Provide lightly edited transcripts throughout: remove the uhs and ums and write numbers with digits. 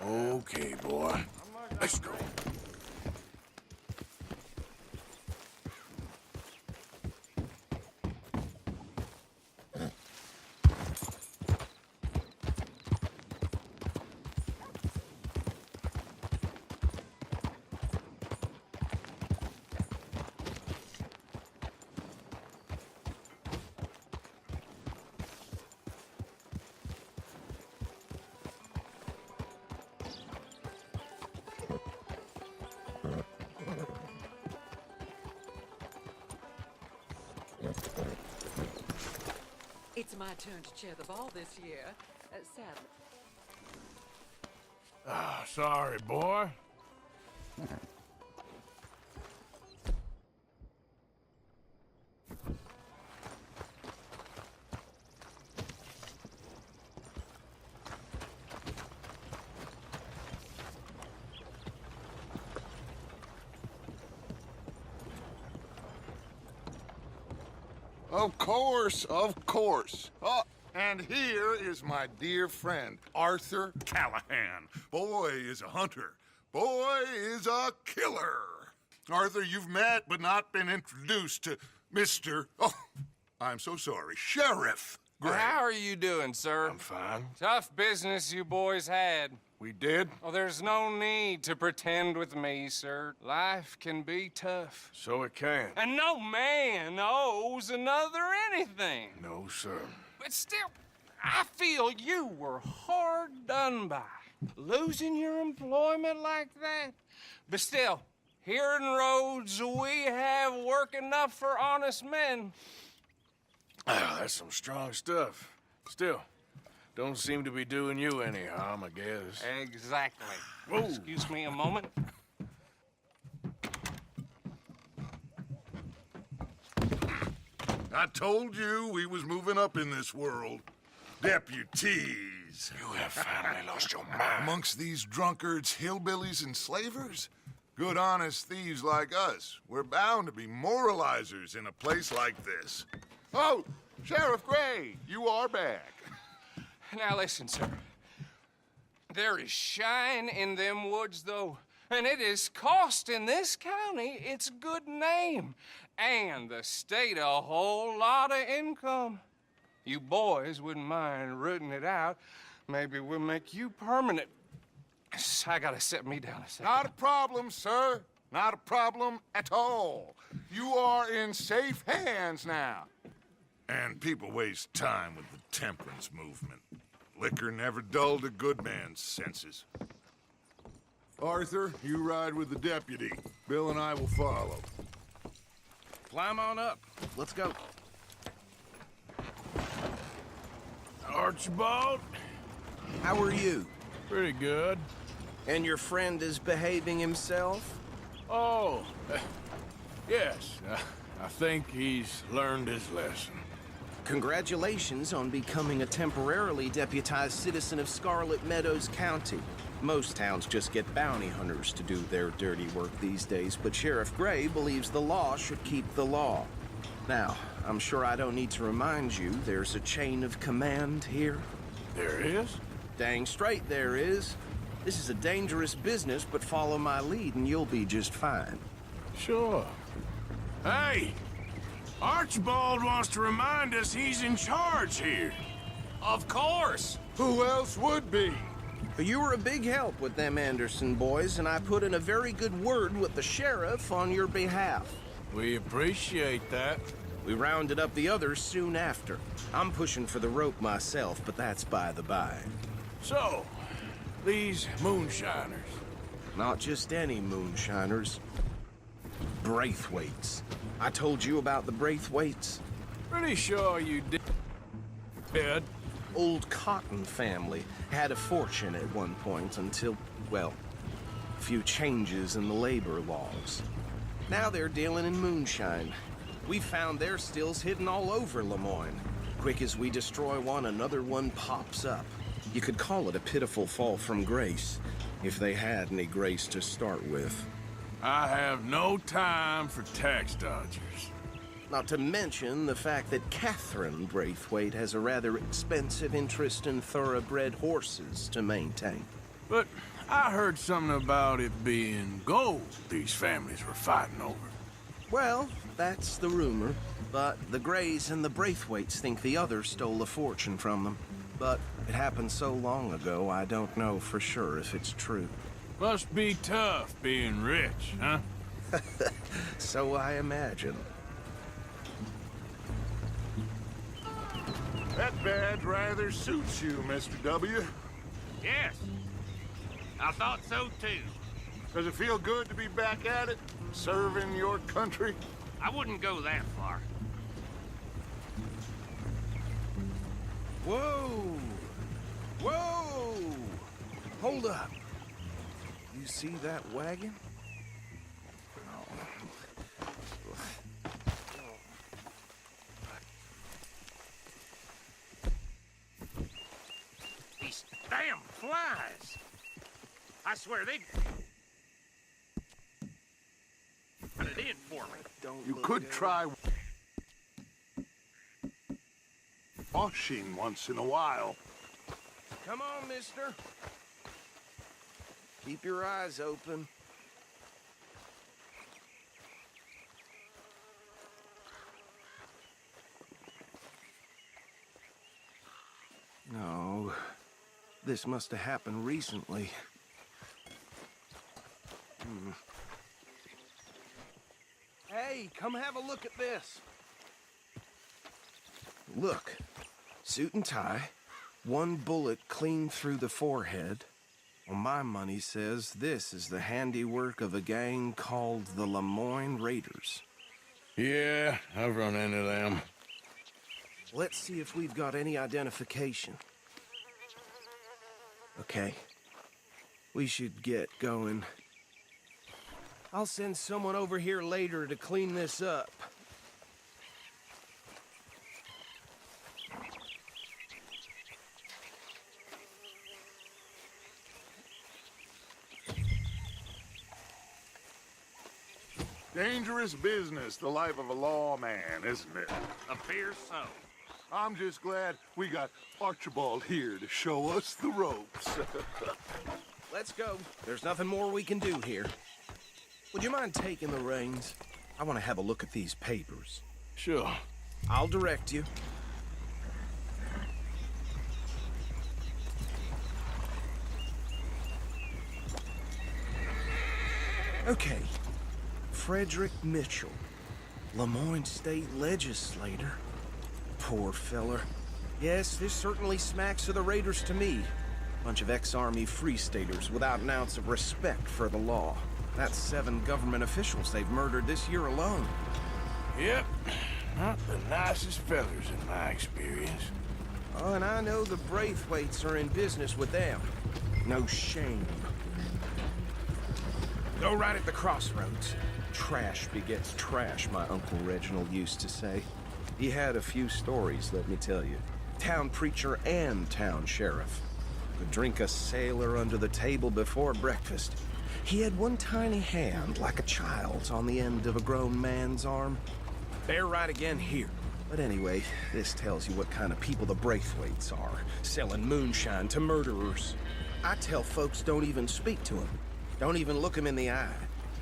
Okay, boy. Let's go. It's my turn to chair the ball this year, sadly. Ah, sorry, boy. Of course, of course. Oh, and here is my dear friend, Arthur Callahan. Boy is a hunter. Boy is a killer. Arthur, you've met but not been introduced to Mr. Oh, I'm so sorry, Sheriff Gray. How are you doing, sir? I'm fine. Tough business you boys had. We did? Oh, there's no need to pretend with me, sir. Life can be tough. So it can. And no man owes another anything. No, sir. But still, I feel you were hard done by. Losing your employment like that. But still, here in Rhodes, we have work enough for honest men. Ah, that's some strong stuff. Still, don't seem to be doing you any harm, I guess. Exactly. Whoa. Excuse me a moment. I told you we was moving up in this world. Deputies. You have finally lost your mind. Amongst these drunkards, hillbillies, and slavers? Good honest thieves like us. We're bound to be moralizers in a place like this. Oh, Sheriff Gray, you are back. Now listen, sir. There is shine in them woods, though, and it is costing this county its good name and the state a whole lot of income. You boys wouldn't mind rooting it out. Maybe we'll make you permanent. I gotta set me down a second. Not a problem, sir. Not a problem at all. You are in safe hands now. And people waste time with the temperance movement. Liquor never dulled a good man's senses. Arthur, you ride with the deputy. Bill and I will follow. Climb on up. Let's go. Archibald? How are you? Pretty good. And your friend is behaving himself? Oh, yes. I think he's learned his lesson. Congratulations on becoming a temporarily deputized citizen of Scarlet Meadows County. Most towns just get bounty hunters to do their dirty work these days, but Sheriff Gray believes the law should keep the law. Now, I'm sure I don't need to remind you there's a chain of command here. There is? Dang straight there is. This is a dangerous business, but follow my lead and you'll be just fine. Sure. Hey! Archibald wants to remind us he's in charge here. Of course. Who else would be? You were a big help with them Anderson boys, and I put in a very good word with the sheriff on your behalf. We appreciate that. We rounded up the others soon after. I'm pushing for the rope myself, but that's by the by. So, these Moonshiners. Not just any Moonshiners. Braithwaites. I told you about the Braithwaites? Pretty sure you did. Old Cotton family had a fortune at one point until, well, a few changes in the labor laws. Now they're dealing in moonshine. We found their stills hidden all over Lemoyne. Quick as we destroy one, another one pops up. You could call it a pitiful fall from grace, if they had any grace to start with. I have no time for tax dodgers. Not to mention the fact that Catherine Braithwaite has a rather expensive interest in thoroughbred horses to maintain. But I heard something about it being gold these families were fighting over. Well, that's the rumor. But the Greys and the Braithwaites think the others stole a fortune from them. But it happened so long ago, I don't know for sure if it's true. Must be tough being rich, huh? So I imagine. That badge rather suits you, Mr. W. Yes. I thought so too. Does it feel good to be back at it, serving your country? I wouldn't go that far. Whoa! Whoa! Hold up. You see that wagon? These damn flies. I swear they put it in for me. Don't You look could at it. try washing once in a while. Come on, mister. Keep your eyes open. No. This must have happened recently. Hey, come have a look at this. Look. Suit and tie. One bullet clean through the forehead. Well, my money says this is the handiwork of a gang called the Lemoyne Raiders. Yeah, I've run into them. Let's see if we've got any identification. Okay. We should get going. I'll send someone over here later to clean this up. Dangerous business, the life of a lawman, isn't it? Appears so. I'm just glad we got Archibald here to show us the ropes. Let's go. There's nothing more we can do here. Would you mind taking the reins? I want to have a look at these papers. Sure. I'll direct you. Okay. Frederick Mitchell, Lemoyne State Legislator. Poor feller. Yes, this certainly smacks of the Raiders to me. Bunch of ex-Army Free Staters without an ounce of respect for the law. That's 7 government officials they've murdered this year alone. Yep. Not the nicest fellers in my experience. Oh, and I know the Braithwaites are in business with them. No shame. Go right at the crossroads. Trash begets trash, my Uncle Reginald used to say. He had a few stories, let me tell you. Town preacher and town sheriff. Could drink a sailor under the table before breakfast. He had one tiny hand, like a child's, on the end of a grown man's arm. They're right again here. But anyway, this tells you what kind of people the Braithwaites are, selling moonshine to murderers. I tell folks don't even speak to them. Don't even look them in the eye.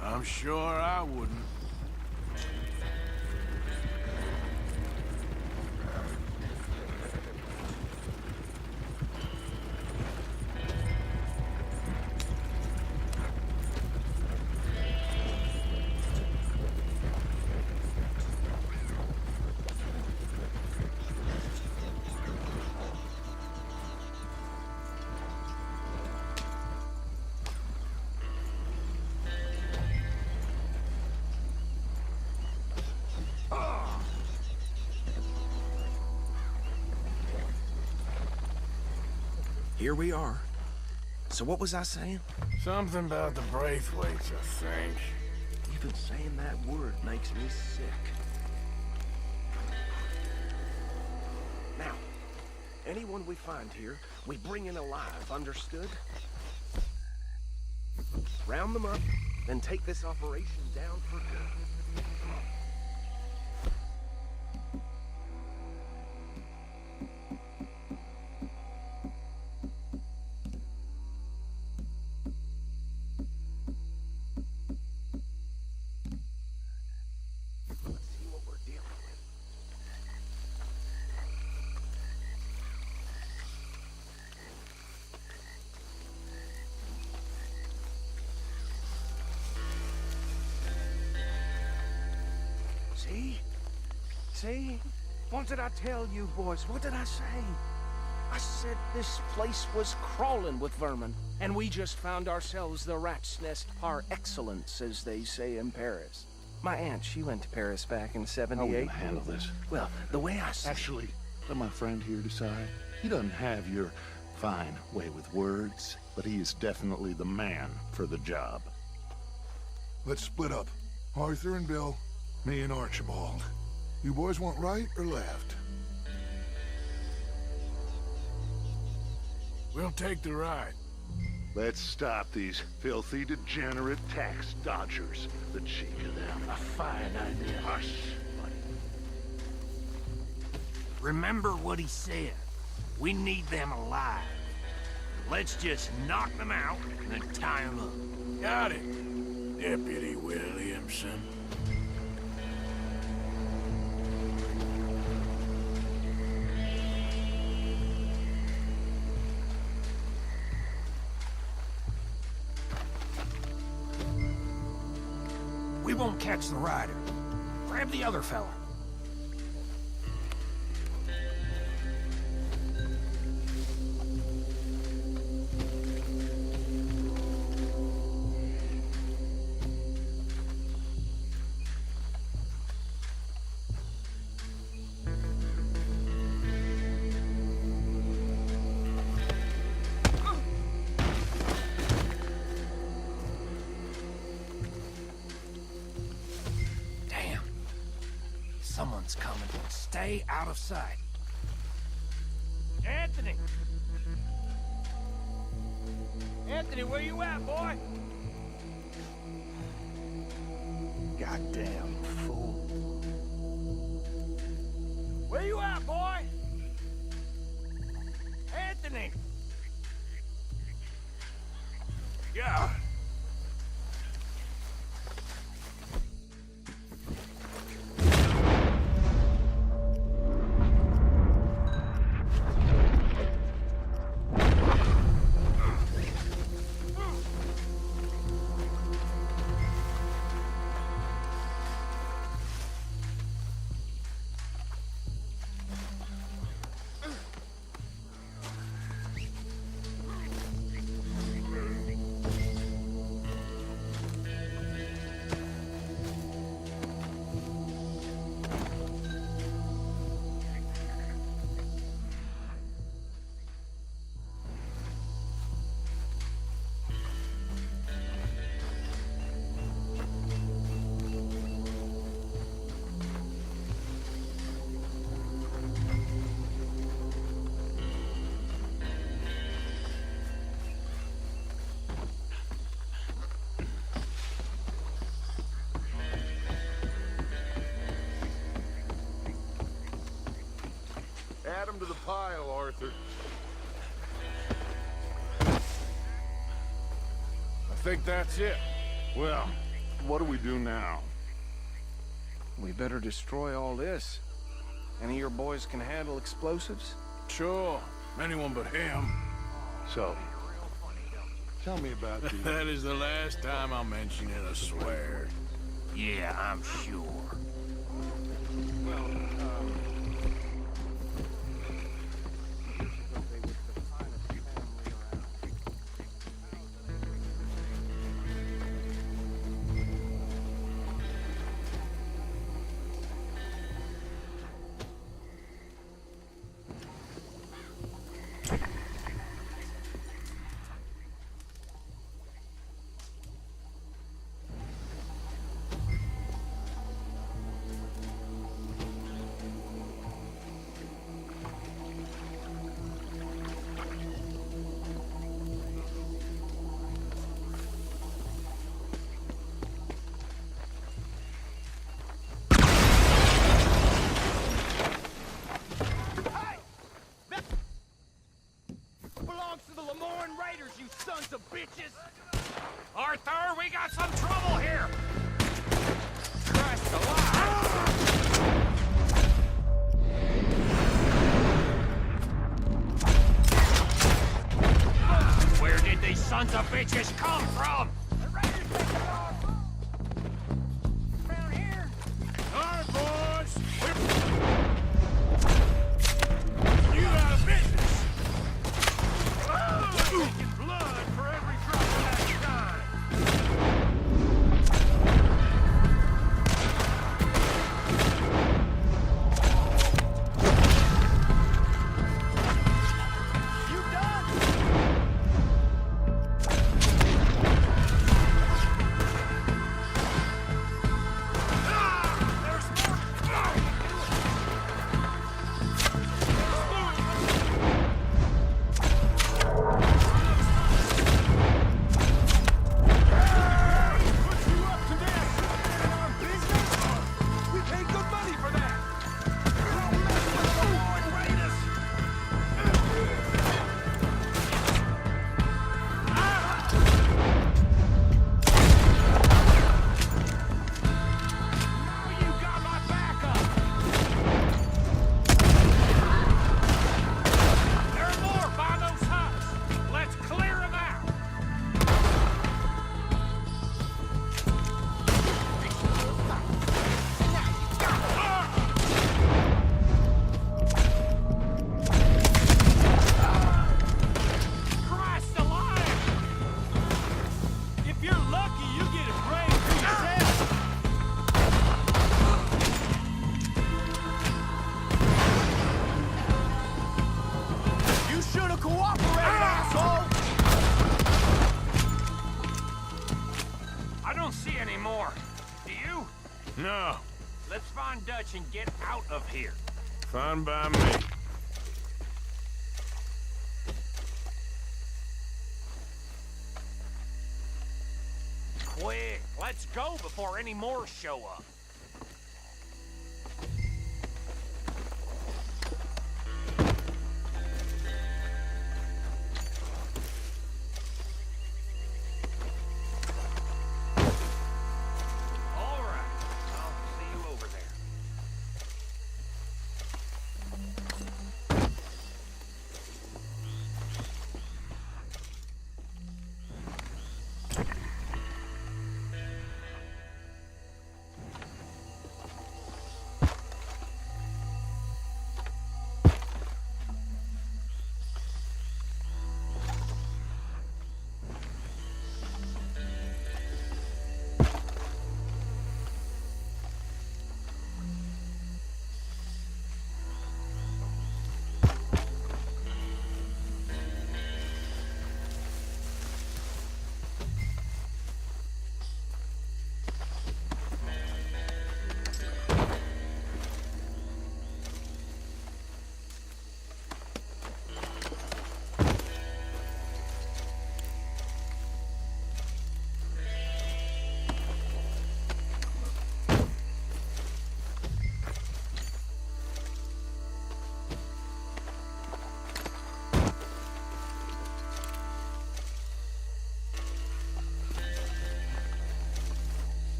I'm sure I wouldn't. Here we are. So what was I saying? Something about the Braithwaites, I think. Even saying that word makes me sick. Now, anyone we find here, we bring in alive, understood? Round them up, then take this operation down for good. See? What did I tell you, boys? What did I say? I said this place was crawling with vermin, and we just found ourselves the rat's nest par excellence, as they say in Paris. My aunt, she went to Paris back in '78. How are we gonna handle this? Well, the way I see Actually, let my friend here decide. He doesn't have your fine way with words, but he is definitely the man for the job. Let's split up. Arthur and Bill, me and Archibald. You boys want right or left? We'll take the ride. Let's stop these filthy, degenerate tax dodgers. The cheek of them. A fine idea. Hush, buddy. Remember what he said. We need them alive. Let's just knock them out and then tie them up. Got it, Deputy Williamson. We won't catch the rider. Grab the other fella. Someone's coming. Stay out of sight. Anthony! Anthony, where you at, boy? Goddamn fool. Where you at, boy? Anthony! Yeah. Add them to the pile, Arthur. I think that's it. Well, what do we do now? we better destroy all this. Any of your boys can handle explosives? Sure. Anyone but him. So, tell me about the... That is the last time I'll mention it, I swear. Yeah, I'm sure. You sons of bitches! Arthur, we got some trouble here! Christ alive! Where did these sons of bitches come from? The raiders take it off! Around here! All right, boys. No, Let's find Dutch and get out of here. fine by me. Quick, let's go before any more show up. All right, I'll see you over there.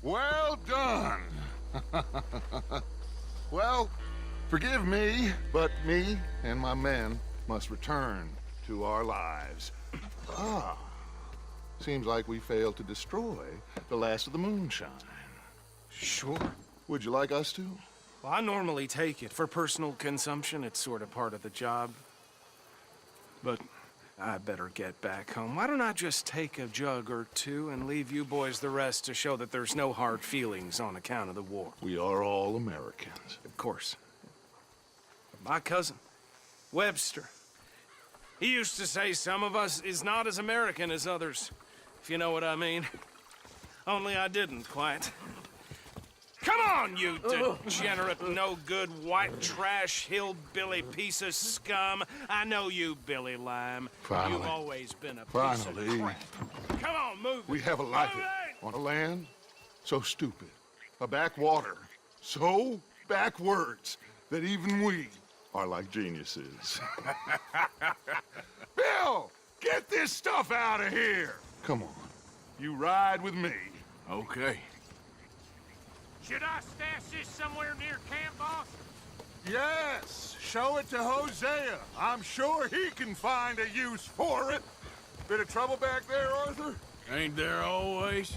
Well done. Well, forgive me, but me and my men must return to our lives. Ah, seems like we failed to destroy the last of the moonshine. Sure. Would you like us to? Well, I normally take it. For personal consumption, it's sort of part of the job. But I better get back home. Why don't I just take a jug or two and leave you boys the rest to show that there's no hard feelings on account of the war? We are all Americans. Of course. My cousin, Webster, he used to say some of us is not as American as others, if you know what I mean. Only I didn't quite. Come on, you degenerate, no-good, white trash, hillbilly piece of scum. I know you, Billy Lime. Finally. You've always been a piece Finally. of crap. Come on, move it. We have a life Move it! on a land so stupid, a backwater so backwards that even we are like geniuses. Bill, get this stuff out of here. Come on, you ride with me. Okay. Should I stash this somewhere near camp, boss? Yes, show it to Hosea. I'm sure he can find a use for it. Bit of trouble back there, Arthur? Ain't there always?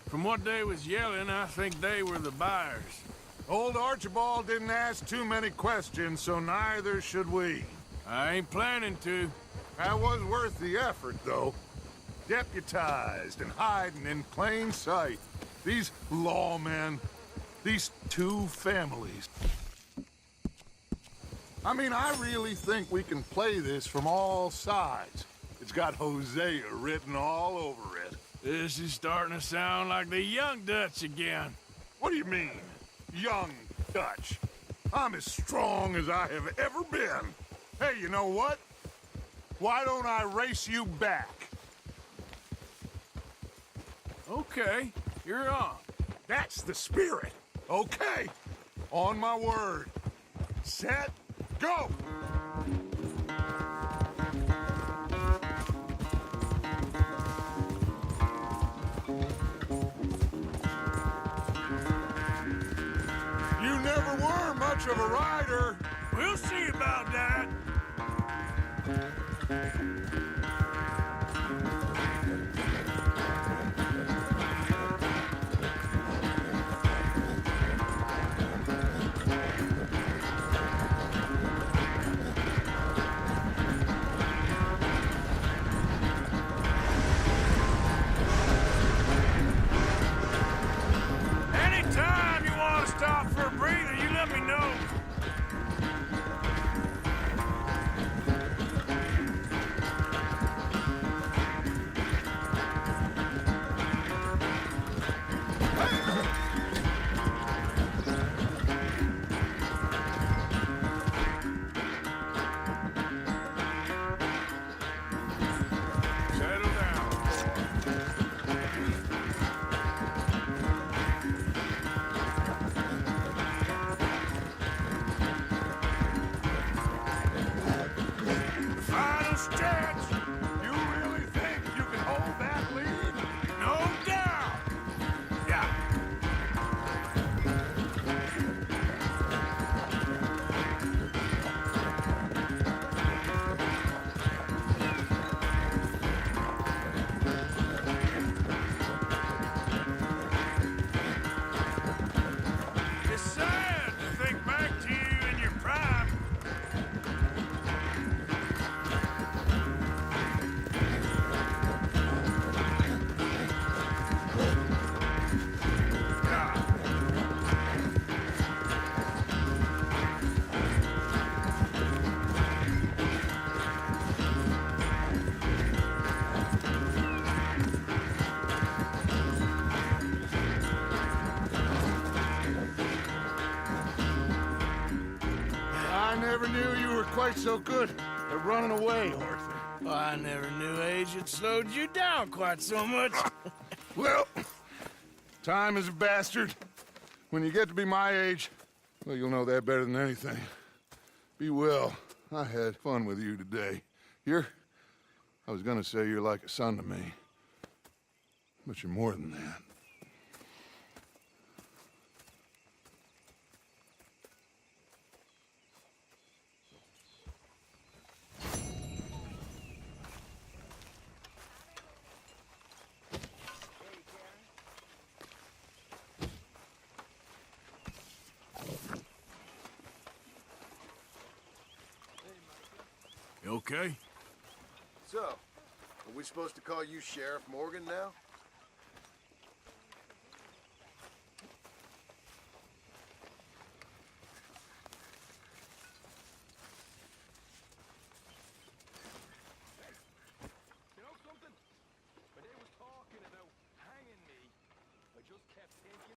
From what they was yelling, I think they were the buyers. Old Archibald didn't ask too many questions, so neither should we. I ain't planning to. That was worth the effort, though. Deputized and hiding in plain sight. These lawmen, these two families. I mean, I really think we can play this from all sides. It's got Hosea written all over it. This is starting to sound like the young Dutch again. What do you mean, young Dutch? I'm as strong as I have ever been. Hey, you know what? Why don't I race you back? Okay, you're on. That's the spirit. Okay, on my word. Set, go! much of a rider. We'll see about that. Anytime you want to stop for a breather, you let me know. Settle down. Final stretch. You really think you can hold that lead? No doubt. Yeah. It's sad to think back to you in your prime. God. I never knew you were quite so good at running away, Arthur. I never knew age had slowed you down quite so much. Well, time is a bastard. When you get to be my age, well, you'll know that better than anything. Be well. I had fun with you today. I was gonna say you're like a son to me, but you're more than that. You okay? So, are we supposed to call you Sheriff Morgan now?